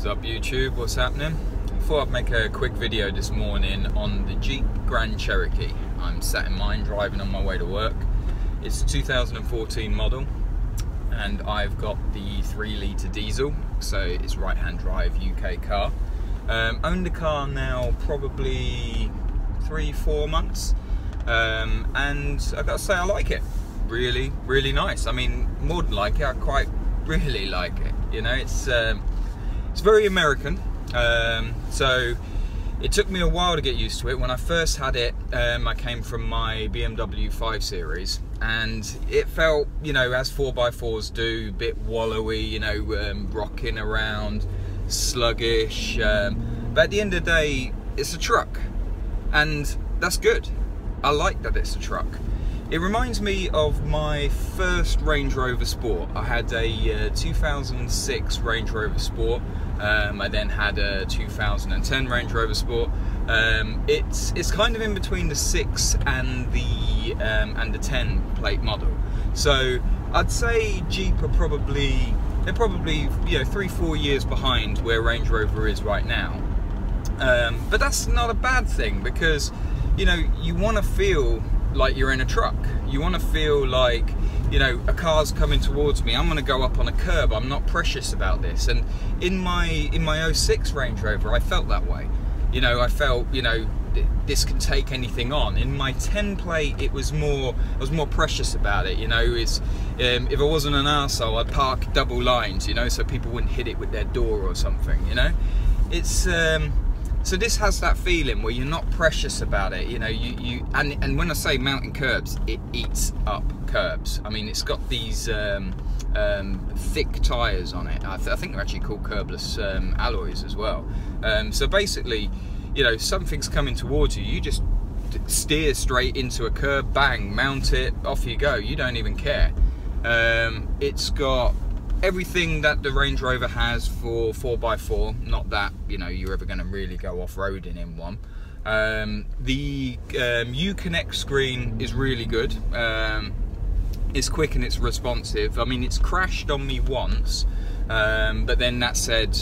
What's up YouTube, what's happening? I thought I'd make a quick video this morning on the Jeep Grand Cherokee. I'm sat in mine driving on my way to work. It's a 2014 model and I've got the 3-litre diesel, so it's right-hand drive UK car. Owned the car now probably 3-4 months and I gotta say I like it. Really nice. I mean, more than like it, I quite really like it. You know, it's very American, so it took me a while to get used to it. When I first had it, I came from my BMW 5 Series, and it felt, you know, as 4x4s do, a bit wallowy, you know, rocking around, sluggish, but at the end of the day, it's a truck, and that's good. I like that it's a truck. It reminds me of my first Range Rover Sport. I had a 2006 Range Rover Sport. I then had a 2010 Range Rover Sport. It's kind of in between the 6 and the 10 plate model. So I'd say Jeep are probably, you know, 3-4 years behind where Range Rover is right now. But that's not a bad thing, because, you know, you want to feel like you're in a truck. You want to feel like, you know, a car's coming towards me, I'm going to go up on a curb, I'm not precious about this. And in my 06 Range Rover, I felt that way. You know, I felt, you know, this can take anything on. In my 10 plate, I was more precious about it. You know, it's if I wasn't an arsehole, I'd park double lines, you know, so people wouldn't hit it with their door or something, you know. It's so this has that feeling where you're not precious about it, you know. And when I say mountain curbs, it eats up curbs. I mean, it's got these thick tyres on it. I think they're actually called curbless alloys as well. So basically, you know, something's coming towards you, you just steer straight into a curb, bang, mount it, off you go. You don't even care. It's got everything that the Range Rover has for 4x4, not that, you know, you're ever going to really go off-roading in one. The Uconnect screen is really good. It's quick and it's responsive. I mean, it's crashed on me once, but then that said,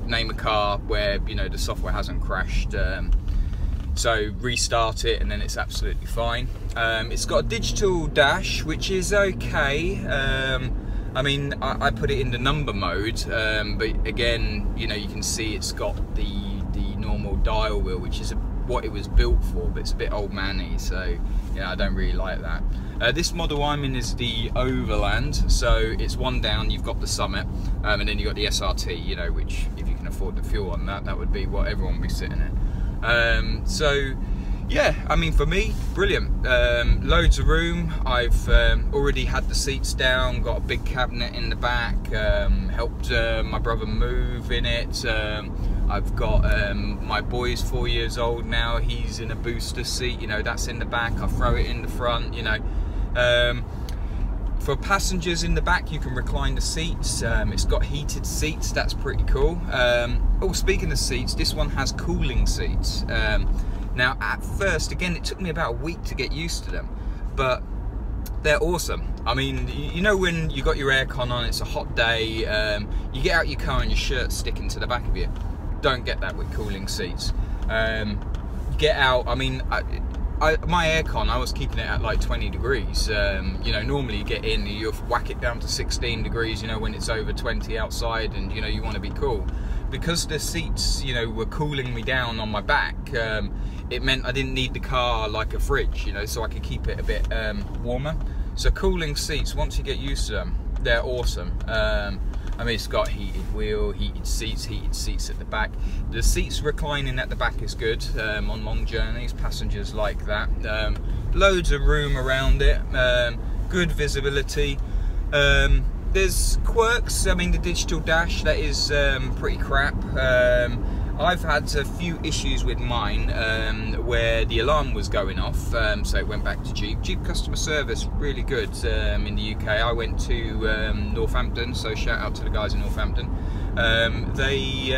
name a car where, you know, the software hasn't crashed. So restart it and then it's absolutely fine. It's got a digital dash, which is okay. I mean, I put it in the number mode, but again, you know, you can see it's got the normal dial wheel, which is what it was built for, but it's a bit old manny, so yeah, I don't really like that. This model I'm in is the Overland, so it's one down, you've got the Summit, and then you've got the SRT, you know, which if you can afford the fuel on that, that would be what everyone would be sitting in. So yeah, I mean, for me, brilliant. Loads of room. I've already had the seats down, got a big cabinet in the back, helped my brother move in it. I've got my boy's 4 years old now, he's in a booster seat, you know, that's in the back. I throw it in the front, you know. For passengers in the back, you can recline the seats. It's got heated seats, that's pretty cool. Oh, speaking of seats, this one has cooling seats. Now, at first, again, it took me about a week to get used to them, but they're awesome. I mean, you know, when you got your aircon on, it's a hot day, you get out your car and your shirt's sticking to the back of you. Don't get that with cooling seats. Get out, I mean, my aircon, I was keeping it at like 20 degrees. You know, normally you get in, you whack it down to 16 degrees, you know, when it's over 20 outside and, you know, you want to be cool. Because the seats, you know, were cooling me down on my back, it meant I didn't need the car like a fridge, you know, so I could keep it a bit warmer. So cooling seats, once you get used to them, they're awesome. I mean, it's got heated wheel, heated seats at the back. The seats reclining at the back is good on long journeys, passengers like that. Loads of room around it, good visibility. There's quirks. I mean, the digital dash, that is pretty crap. I've had a few issues with mine where the alarm was going off, so it went back to Jeep. Jeep customer service, really good in the UK. I went to Northampton, so shout out to the guys in Northampton. They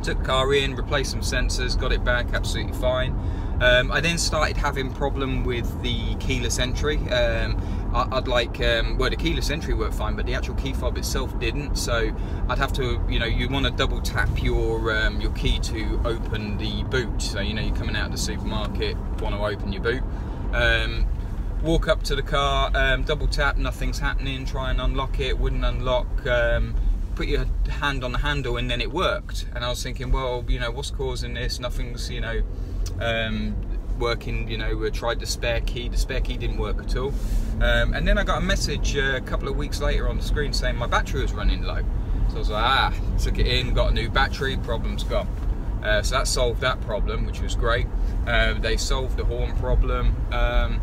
took the car in, replaced some sensors, got it back absolutely fine. I then started having problem with the keyless entry. I'd like, well, the keyless entry worked fine, but the actual key fob itself didn't. So I'd have to, you know, you want to double tap your key to open the boot. So, you know, you're coming out of the supermarket, want to open your boot. Walk up to the car, double tap, nothing's happening, try and unlock it, wouldn't unlock, put your hand on the handle, and then it worked. And I was thinking, well, you know, what's causing this? Nothing's, you know, working. You know, we tried the spare key didn't work at all. And then I got a message a couple of weeks later on the screen saying my battery was running low. So I was like, took it in, got a new battery, problem's gone. So that solved that problem, which was great. They solved the horn problem. I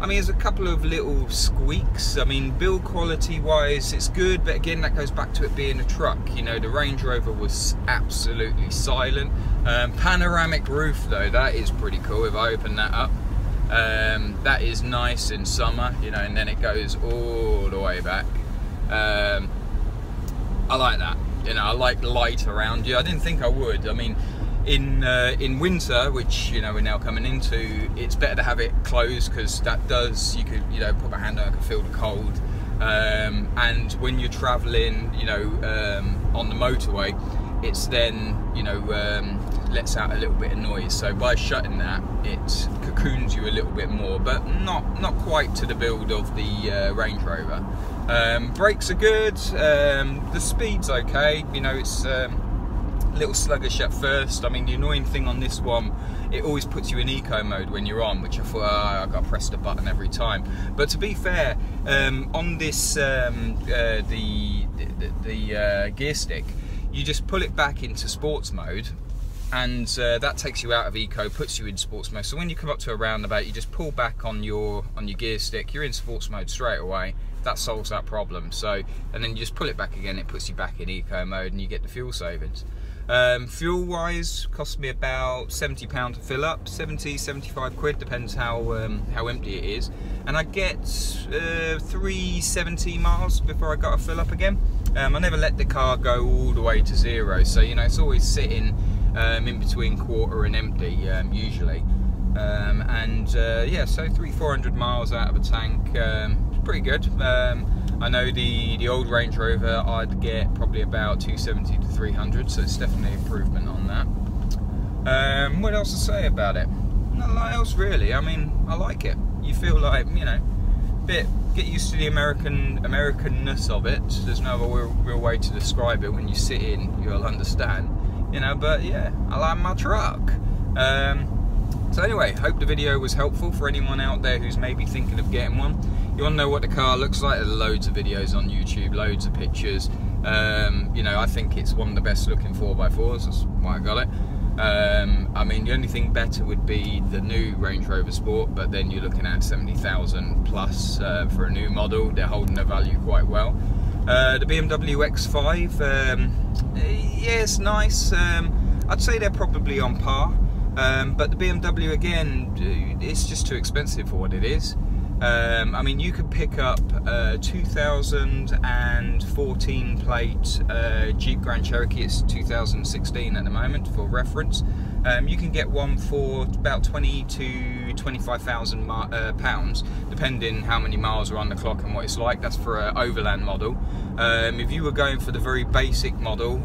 mean, there's a couple of little squeaks. I mean, build quality wise, it's good, but again, that goes back to it being a truck. You know, the Range Rover was absolutely silent. Panoramic roof though, that is pretty cool. If I open that up, that is nice in summer, you know, and then it goes all the way back. I like that. You know, I like light around you. I didn't think I would. I mean, in winter, which, you know, we're now coming into, it's better to have it closed, because that does, you could, you know, put my hand on, I can feel the cold. And when you're traveling, you know, on the motorway, it's then, you know, lets out a little bit of noise. So by shutting that, it cocoons you a little bit more, but not quite to the build of the Range Rover. Brakes are good, the speed's okay. You know, it's a little sluggish at first. I mean, the annoying thing on this one, it always puts you in eco mode when you're on, which I thought, I've got to press the button every time. But to be fair, on this the gear stick, you just pull it back into sports mode, and that takes you out of eco, puts you in sports mode. So when you come up to a roundabout, you just pull back on your gear stick, you're in sports mode straight away. That solves that problem. So, and then you just pull it back again, it puts you back in eco mode, and you get the fuel savings. Fuel wise, cost me about £70 to fill up, 75 quid, depends how empty it is, and I get 370 miles before I got to fill up again. I never let the car go all the way to zero, so, you know, it's always sitting in between quarter and empty, usually. Yeah, so 300-400 miles out of a tank, pretty good. I know the old Range Rover, I'd get probably about 270 to 300, so it's definitely an improvement on that. What else to say about it? Not a lot else really. I mean, I like it. You feel like, you know, get used to the Americanness of it. There's no other real way to describe it. When you sit in, you'll understand, you know. But yeah, I like my truck. So anyway, hope the video was helpful for anyone out there who's maybe thinking of getting one. You want to know what the car looks like? There's loads of videos on YouTube, loads of pictures. You know, I think it's one of the best looking 4x4s, that's why I got it. I mean, the only thing better would be the new Range Rover Sport, but then you're looking at 70,000 plus for a new model. They're holding their value quite well. The BMW X5, yeah, it's nice. I'd say they're probably on par. But the BMW, again, it's just too expensive for what it is. I mean, you could pick up a 2014 plate Jeep Grand Cherokee. It's 2016 at the moment, for reference. You can get one for about 20 to 25,000 pounds, depending how many miles are on the clock and what it's like. That's for an overland model. If you were going for the very basic model,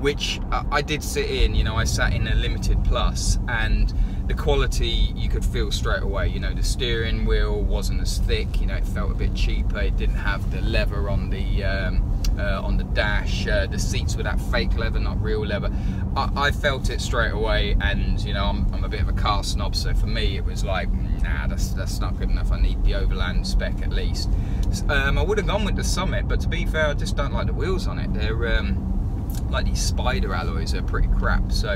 which I did sit in, you know, I sat in a Limited Plus, and the quality you could feel straight away. You know, the steering wheel wasn't as thick, you know, it felt a bit cheaper. It didn't have the leather on the dash. The seats were that fake leather, not real leather. I felt it straight away, and you know, I'm a bit of a car snob, so for me it was like, nah, that's not good enough. I need the overland spec at least. I would have gone with the Summit, but to be fair, I just don't like the wheels on it. They're like these Spider alloys are pretty crap, so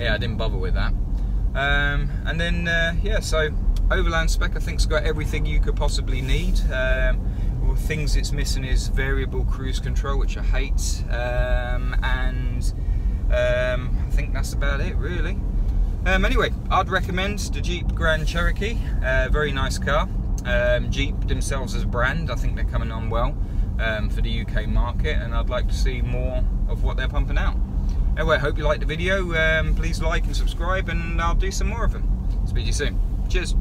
yeah, I didn't bother with that. And then yeah, so overland spec I think's got everything you could possibly need. Things it's missing is variable cruise control, which I hate, and I think that's about it really. Anyway, I'd recommend the Jeep Grand Cherokee. Very nice car. Jeep themselves as a brand, I think they're coming on well for the UK market, and I'd like to see more of what they're pumping out. Anyway, I hope you liked the video. Please like and subscribe, and I'll do some more of them. Speak to you soon. Cheers.